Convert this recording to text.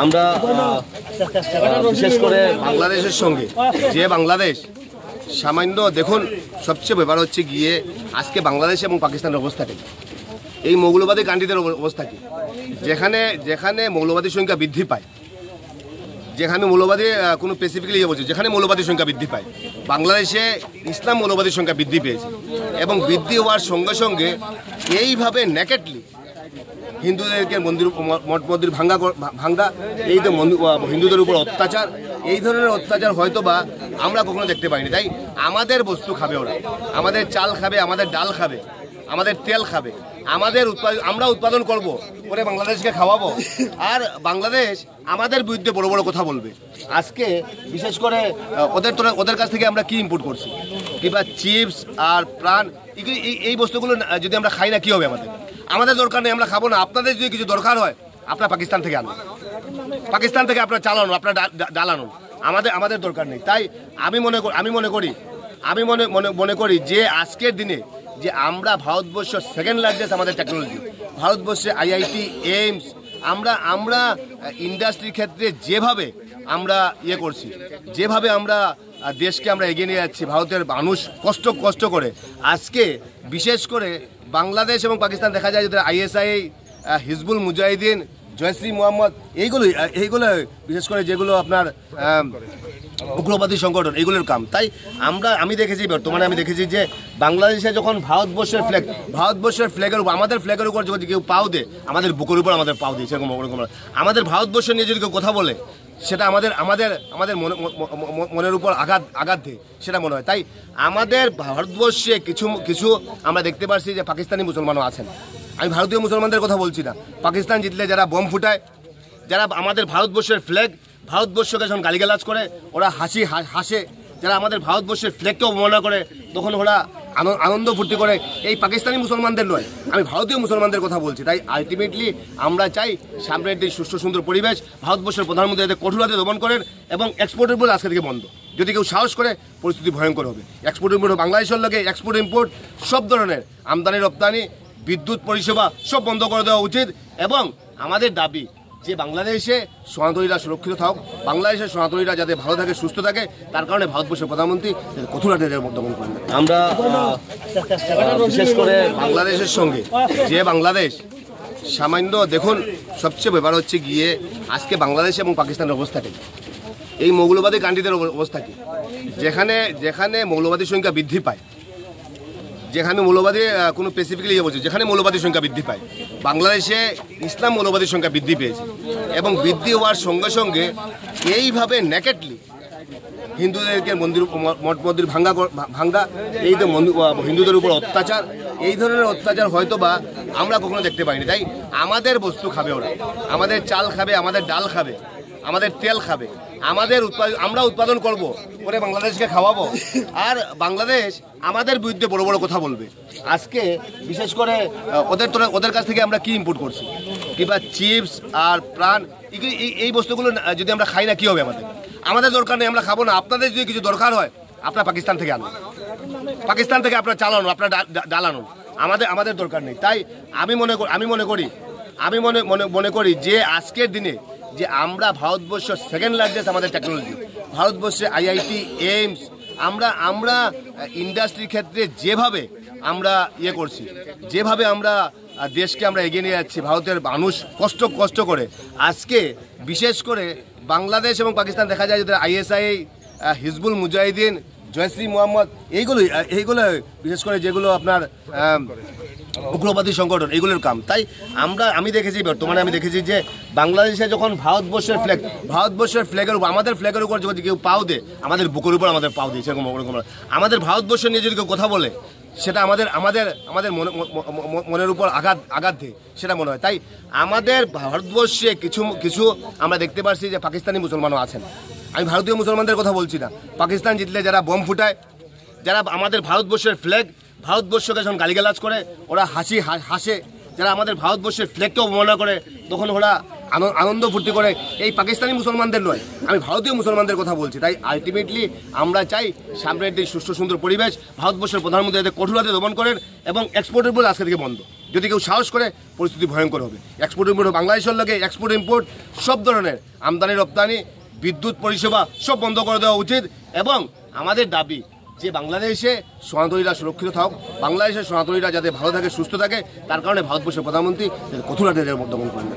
আমরা বিশেষ করে বাংলাদেশের সঙ্গে যে বাংলাদেশ সামান্য দেখুন সবচেয়ে ব্যাপার হচ্ছে গিয়ে আজকে বাংলাদেশ এবং পাকিস্তানের অবস্থা কি, এই মৌলবাদী কান্ট্রিদের অবস্থা কি, যেখানে যেখানে মৌলবাদীর সংখ্যা বৃদ্ধি পায়, যেখানে মৌলবাদী কোনো স্পেসিফিক্যালি বলছে যেখানে মৌলবাদীর সংখ্যা বৃদ্ধি পায়, বাংলাদেশে ইসলাম মৌলবাদীর সংখ্যা বৃদ্ধি পেয়েছে এবং বৃদ্ধি হওয়ার সঙ্গে সঙ্গে এইভাবে নেকেটলি হিন্দুদেরকে মন্দির মঠ মন্দির ভাঙ্গা এই তো হিন্দুদের উপর অত্যাচার, এই ধরনের অত্যাচার হয়তো বা আমরা কখনো দেখতে পাইনি। তাই আমাদের বস্তু খাবে ওরা, আমাদের চাল খাবে, আমাদের ডাল খাবে, আমাদের তেল খাবে, আমরা উৎপাদন করব করে বাংলাদেশকে খাওয়াবো, আর বাংলাদেশ আমাদের বিরুদ্ধে বড় বড় কথা বলবে। আজকে বিশেষ করে ওদের কাছ থেকে আমরা কি ইম্পোর্ট করছি, কিংবা চিপস আর প্রাণ, এই বস্তুগুলো যদি আমরা খাই না কি হবে? আমাদের দরকার নেই, আমরা খাবো না। আপনাদের যদি কিছু দরকার হয় আপনার পাকিস্তান থেকে আনুন, পাকিস্তান থেকে আপনার চাল আনুন, আপনার ডাল আনুন, আমাদের দরকার নেই। তাই আমি মনে করি যে আজকের দিনে যে আমরা ভারতবর্ষ সেকেন্ড লার্জেস্ট আমাদের টেকনোলজি, ভারতবর্ষে আইআইটি, এইমস, আমরা ইন্ডাস্ট্রির ক্ষেত্রে যেভাবে আমরা করছি, যেভাবে আমরা দেশকে আমরা এগিয়ে নিয়ে যাচ্ছি, ভারতের মানুষ কষ্ট করে আজকে বিশেষ করে বাংলাদেশ এবং পাকিস্তান দেখা যায় যে আইএসআই, হিজবুল মুজাহিদিন, জয়শ্রী মোহাম্মদ, এইগুলো বিশেষ করে যেগুলো আপনার উগ্রবাদী সংগঠন, এইগুলোর কাম। তাই আমি দেখেছি বর্তমানে যে বাংলাদেশে যখন ভারতবর্ষের ফ্ল্যাগের উপর, আমাদের ফ্ল্যাগের উপর যদি কেউ পাও দেয়, আমাদের বুকের উপর আমাদের পাও দিয়েছে এরকম আমাদের ভারতবর্ষ নিয়ে যদি কেউ কথা বলে সেটা আমাদের মনের উপর আঘাত দেয়, সেটা মনে হয়। তাই আমাদের ভারতবর্ষে কিছু আমরা দেখতে পাচ্ছি যে পাকিস্তানি মুসলমানও আছেন। আমি ভারতীয় মুসলমানদের কথা বলছি না। পাকিস্তান জিতলে যারা বোম ফুটায়, যারা আমাদের ভারতবর্ষের ফ্ল্যাগ, ভারতবর্ষকে যখন গালিগালাজ করে, ওরা হাসে, যারা আমাদের ভারতবর্ষের ফ্ল্যাগকে অবমাননা করে, তখন ওরা আনন্দ ফুর্তি করে, এই পাকিস্তানি মুসলমানদের নয়, আমি ভারতীয় মুসলমানদের কথা বলছি। তাই আলটিমেটলি আমরা চাই সামনের একটি সুষ্ঠু সুন্দর পরিবেশ, ভারতবর্ষের প্রধানমন্ত্রী যাতে কঠোর হাতে দমন করেন এবং এক্সপোর্টের উপর আজকে থেকে বন্ধ। যদি কেউ সাহস করে পরিস্থিতি ভয়ঙ্কর হবে। এক্সপোর্ট ইম্পোর্ট বাংলাদেশের লগে এক্সপোর্ট ইম্পোর্ট সব ধরনের আমদানি রপ্তানি, বিদ্যুৎ পরিষেবা সব বন্ধ করে দেওয়া উচিত। এবং আমাদের দাবি যে বাংলাদেশে সনাতনীরা সুরক্ষিত থাকুক, বাংলাদেশের সনাতনীরা যাতে ভালো থাকে, সুস্থ থাকে, তার কারণে ভারতবর্ষের প্রধানমন্ত্রী কঠোর হাতে দমন করেন। আমরা বিশেষ করে বাংলাদেশের সঙ্গে যে বাংলাদেশ সামান্য দেখুন সবচেয়ে ব্যাপার হচ্ছে গিয়ে আজকে বাংলাদেশ এবং পাকিস্তানের অবস্থা কি, এই মৌলবাদী কান্ট্রিদের অবস্থা কি, যেখানে যেখানে মৌলবাদীর সংখ্যা বৃদ্ধি পায়, যেখানে মৌলবাদী কোনো স্পেসিফিক্যালি বলছে যেখানে মৌলবাদীর সংখ্যা বৃদ্ধি পায়, বাংলাদেশে ইসলাম মৌলবাদীর সংখ্যা বৃদ্ধি পেয়েছে এবং বৃদ্ধি হওয়ার সঙ্গে সঙ্গে এইভাবে নেকেটলি হিন্দুদেরকে মন্দির মঠ মন্দির ভাঙ্গা, এই তো হিন্দুদের উপর অত্যাচার, এই ধরনের অত্যাচার হয়তো বা আমরা কখনো দেখতে পাইনি। তাই আমাদের বস্তু খাবে ওরা, আমাদের চাল খাবে, আমাদের ডাল খাবে, আমাদের তেল খাবে, আমরা উৎপাদন করব করে বাংলাদেশকে খাওয়াবো, আর বাংলাদেশ আমাদের বিরুদ্ধে বড় বড় কথা বলবে। আজকে বিশেষ করে ওদের কাছ থেকে আমরা কি ইম্পোর্ট করছি, কিংবা চিপস আর প্রাণ, এই বস্তুগুলো যদি আমরা খাই না কি হবে? আমাদের দরকার নেই, আমরা খাবো না। আপনাদের যদি কিছু দরকার হয় আপনার পাকিস্তান থেকে আনুন, পাকিস্তান থেকে আপনার চাল আনুন, আপনার ডাল আনুন, আমাদের দরকার নেই। তাই আমি মনে করি যে আজকের দিনে যে আমরা ভারতবর্ষ সেকেন্ড লার্জেস্ট আমাদের টেকনোলজি, ভারতবর্ষে আইআইটি, এইমস, আমরা ইন্ডাস্ট্রির ক্ষেত্রে যেভাবে আমরা করছি, যেভাবে আমরা দেশকে আমরা এগিয়ে নিয়ে যাচ্ছি, ভারতের মানুষ কষ্ট করে আজকে বিশেষ করে বাংলাদেশ এবং পাকিস্তান দেখা যায় যে আইএসআই, হিজবুল মুজাহিদিন, জয়শ্রী মোহাম্মদ, এইগুলো বিশেষ করে যেগুলো আপনার উগ্রবাদী সংগঠন, এইগুলোর কাম। তাই আমি দেখেছি বর্তমানে যে বাংলাদেশে যখন ভারতবর্ষের ফ্ল্যাগের উপর, আমাদের ফ্ল্যাগের উপর যদি কেউ পাও দেয়, আমাদের বুকের উপর আমাদের পাও দিয়েছে এরকম আমাদের ভারতবর্ষ নিয়ে যদি কেউ কথা বলে সেটা আমাদের মনের উপর আঘাত দেয়, সেটা মনে হয়। তাই আমাদের ভারতবর্ষে কিছু আমরা দেখতে পাচ্ছি যে পাকিস্তানি মুসলমানও আছেন। আমি ভারতীয় মুসলমানদের কথা বলছি না। পাকিস্তান জিতলে যারা বোম ফুটায়, যারা আমাদের ভারতবর্ষের ফ্ল্যাগ, ভারতবর্ষকে যখন গালিগালাজ করে, ওরা হাসে, যারা আমাদের ভারতবর্ষের ফ্ল্যাগকে অবমাননা করে, তখন ওরা আনন্দ ফুর্তি করে, এই পাকিস্তানি মুসলমানদের নয়, আমি ভারতীয় মুসলমানদের কথা বলছি। তাই আলটিমেটলি আমরা চাই সামনের একটি সুষ্ঠু সুন্দর পরিবেশ, ভারতবর্ষের প্রধানমন্ত্রী যাতে কঠোর হাতে দমন করেন এবং এক্সপোর্টের উপর আজকে থেকে বন্ধ। যদি কেউ সাহস করে পরিস্থিতি ভয়ঙ্কর হবে। এক্সপোর্ট ইম্পোর্ট বাংলাদেশের লগে এক্সপোর্ট ইম্পোর্ট সব ধরনের আমদানি রপ্তানি বিদ্যুৎ পরিষেবা সব বন্ধ করে দেওয়া উচিত। এবং আমাদের দাবি যে বাংলাদেশে সনাতনীরা সুরক্ষিত থাকুক, বাংলাদেশের সনাতনীরা যাতে ভালো থাকে সুস্থ থাকে, তার কারণে ভারতবর্ষের প্রধানমন্ত্রী কঠোর হাতে দমন করেন।